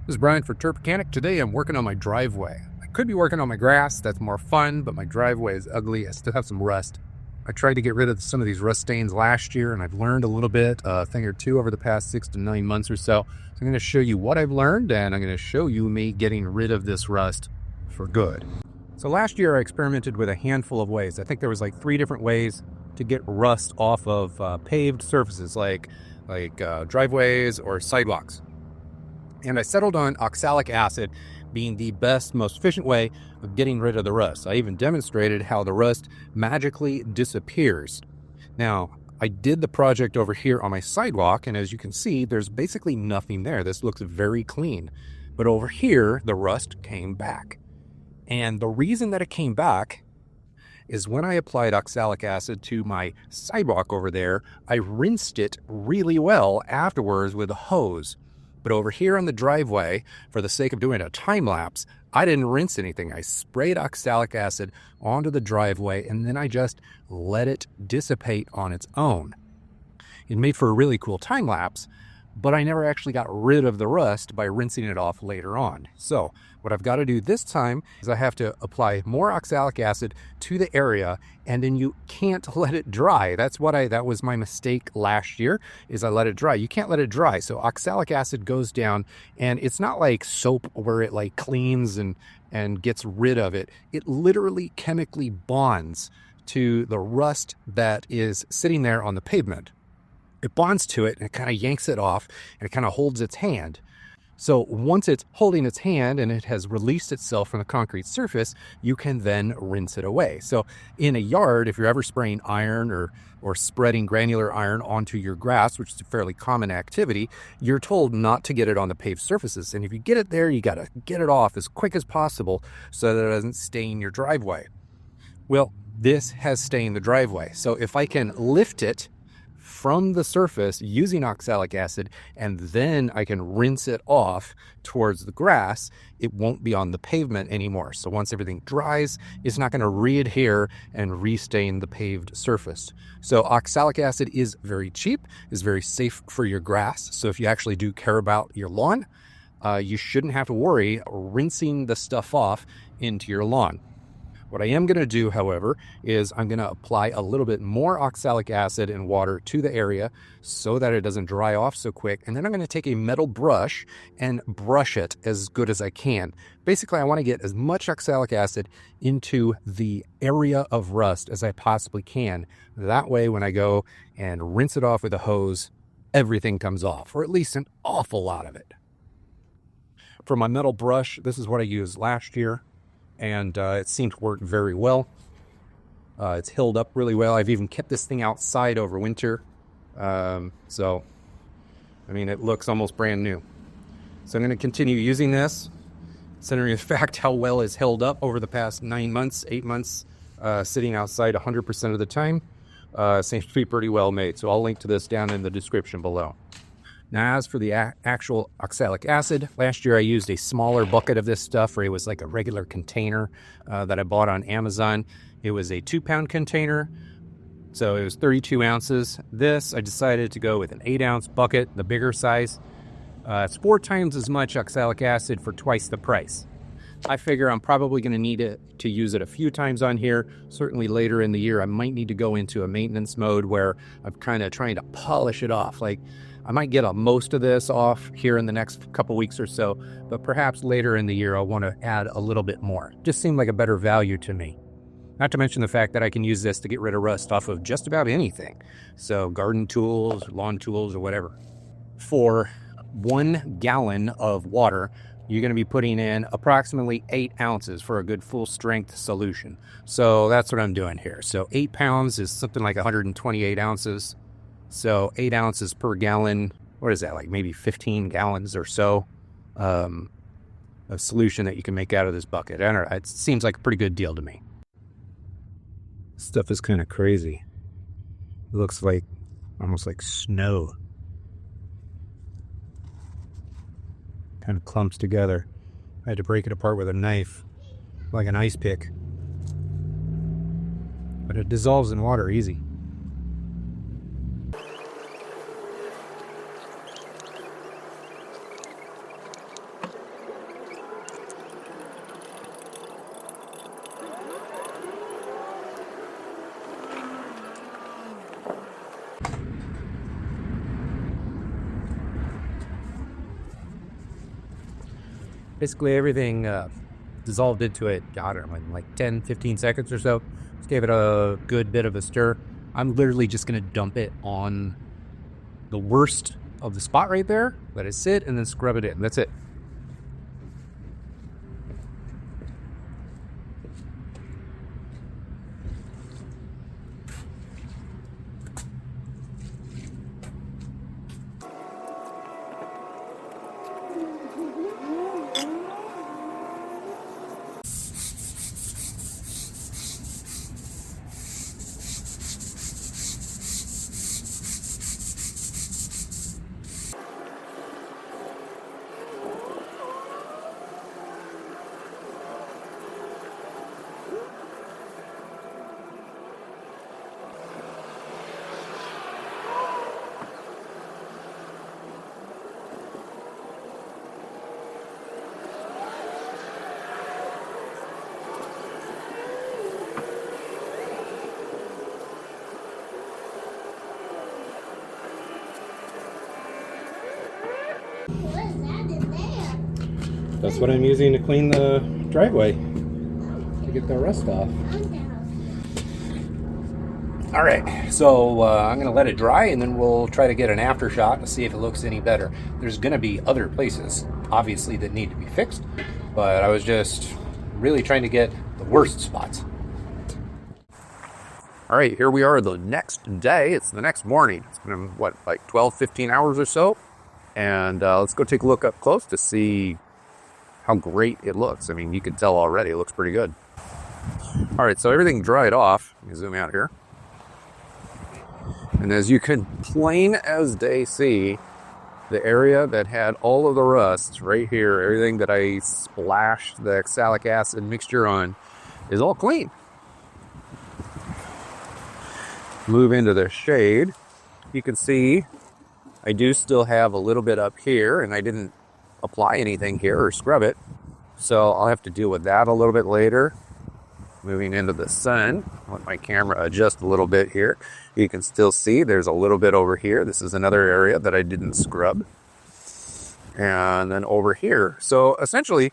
This is Brian for Turp Mechanic. Today I'm working on my driveway. I could be working on my grass, that's more fun, but my driveway is ugly. I still have some rust. I tried to get rid of some of these rust stains last year, and I've learned a little bit, a thing or two over the past 6 to 9 months or so. So I'm going to show you what I've learned, and I'm going to show you me getting rid of this rust for good. So last year I experimented with a handful of ways. I think there was like 3 different ways to get rust off of paved surfaces like driveways or sidewalks. And I settled on oxalic acid being the best, most efficient way of getting rid of the rust. I even demonstrated how the rust magically disappears. Now, I did the project over here on my sidewalk, and as you can see, there's basically nothing there. This looks very clean. But over here, the rust came back. And the reason that it came back is when I applied oxalic acid to my sidewalk over there, I rinsed it really well afterwards with a hose. But over here on the driveway, for the sake of doing a time lapse, I didn't rinse anything. I sprayed oxalic acid onto the driveway, and then I just let it dissipate on its own. It made for a really cool time lapse, but I never actually got rid of the rust by rinsing it off later on. So what I've got to do this time is I have to apply more oxalic acid to the area, and then you can't let it dry. That was my mistake last year, is I let it dry. You can't let it dry. So oxalic acid goes down, and it's not like soap where it like cleans and gets rid of it. It literally chemically bonds to the rust that is sitting there on the pavement. It bonds to it and it kind of yanks it off, and it kind of holds its hand. So once it's holding its hand and it has released itself from the concrete surface, you can then rinse it away. So in a yard, if you're ever spraying iron or spreading granular iron onto your grass, which is a fairly common activity, you're told not to get it on the paved surfaces. And if you get it there, you got to get it off as quick as possible so that it doesn't stain your driveway. Well, this has stained the driveway. So if I can lift it from the surface using oxalic acid, and then I can rinse it off towards the grass, it won't be on the pavement anymore. So once everything dries, it's not going to re-adhere and re-stain the paved surface. So oxalic acid is very cheap, is very safe for your grass. So if you actually do care about your lawn, you shouldn't have to worry rinsing the stuff off into your lawn. What I am going to do, however, is I'm going to apply a little bit more oxalic acid and water to the area so that it doesn't dry off so quick. And then I'm going to take a metal brush and brush it as good as I can. Basically, I want to get as much oxalic acid into the area of rust as I possibly can. That way, when I go and rinse it off with a hose, everything comes off, or at least an awful lot of it. For my metal brush, this is what I used last year. And it seemed to work very well. It's held up really well. I've even kept this thing outside over winter. So, I mean, it looks almost brand new. So I'm going to continue using this, considering the fact how well it's held up over the past 9 months, 8 months, sitting outside 100% of the time. Seems to be pretty well made. So I'll link to this down in the description below. Now, as for the actual oxalic acid, last year I used a smaller bucket of this stuff, where it was like a regular container that I bought on Amazon. It was a 2-pound container, so it was 32 ounces. This, I decided to go with an 8-ounce bucket, the bigger size. It's 4 times as much oxalic acid for twice the price. I figure I'm probably going to need it to use it a few times on here. Certainly later in the year, I might need to go into a maintenance mode where I'm kind of trying to polish it off. Like, I might get most of this off here in the next couple weeks or so, but perhaps later in the year I'll want to add a little bit more. Just seemed like a better value to me. Not to mention the fact that I can use this to get rid of rust off of just about anything. So garden tools, lawn tools, or whatever. For 1 gallon of water, you're going to be putting in approximately 8 ounces for a good full strength solution. So that's what I'm doing here. So 8 pounds is something like 128 ounces. So 8 ounces per gallon, what is that, like maybe 15 gallons or so of solution that you can make out of this bucket. I don't know, it seems like a pretty good deal to me. Stuff is kind of crazy. It looks like almost like snow. Kind of clumps together. I had to break it apart with a knife, like an ice pick. But it dissolves in water easy. Basically everything dissolved into it, I don't know, in like 10, 15 seconds or so. Just gave it a good bit of a stir. I'm literally just going to dump it on the worst of the spot right there, let it sit, and then scrub it in. That's it. What is that in there? That's what I'm using to clean the driveway, to get the rust off. All right, so I'm going to let it dry, and then we'll try to get an after shot to see if it looks any better. There's going to be other places, obviously, that need to be fixed, but I was just really trying to get the worst spots. All right, here we are the next day. It's the next morning. It's been, what, like 12, 15 hours or so? And let's go take a look up close to see how great it looks. I mean, you can tell already it looks pretty good. All right, so everything dried off. Let me zoom out here. And as you can plain as day see, the area that had all of the rust right here, everything that I splashed the oxalic acid mixture on, is all clean. Move into the shade. You can see I do still have a little bit up here, and I didn't apply anything here or scrub it. So I'll have to deal with that a little bit later. Moving into the sun, let my camera adjust a little bit here. You can still see there's a little bit over here. This is another area that I didn't scrub. And then over here. So essentially,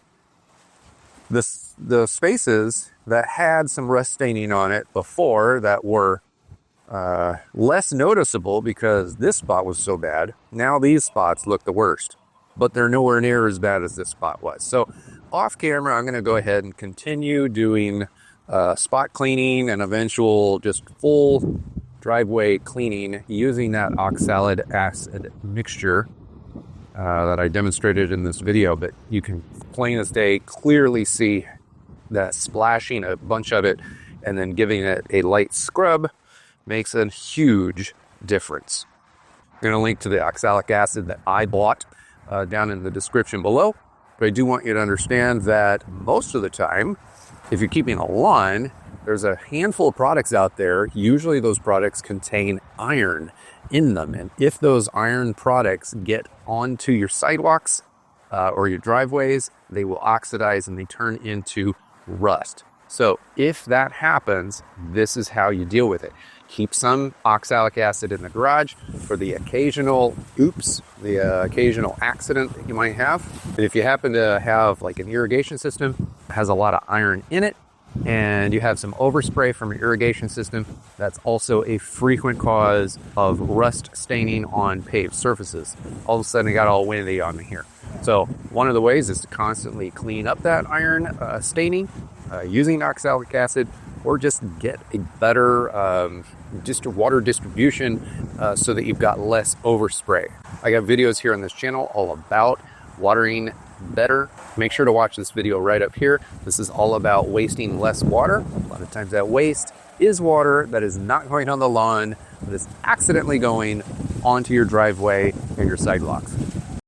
the spaces that had some rust staining on it before that were less noticeable because this spot was so bad. Now these spots look the worst, but they're nowhere near as bad as this spot was. So off camera, I'm going to go ahead and continue doing spot cleaning and eventual just full driveway cleaning using that oxalic acid mixture that I demonstrated in this video. But you can plain as day clearly see that splashing a bunch of it and then giving it a light scrub makes a huge difference. I'm going to link to the oxalic acid that I bought down in the description below. But I do want you to understand that most of the time, if you're keeping a lawn, there's a handful of products out there. Usually those products contain iron in them. And if those iron products get onto your sidewalks or your driveways, they will oxidize and they turn into rust. So if that happens, this is how you deal with it. Keep some oxalic acid in the garage for the occasional oops, the occasional accident that you might have. And if you happen to have like an irrigation system that has a lot of iron in it, and you have some overspray from your irrigation system, that's also a frequent cause of rust staining on paved surfaces. All of a sudden it got all windy on me here. So one of the ways is to constantly clean up that iron staining using oxalic acid, or just get a better just water distribution so that you've got less overspray. I got videos here on this channel all about watering better. Make sure to watch this video right up here. This is all about wasting less water. A lot of times that waste is water that is not going on the lawn, that is accidentally going onto your driveway and your sidewalks.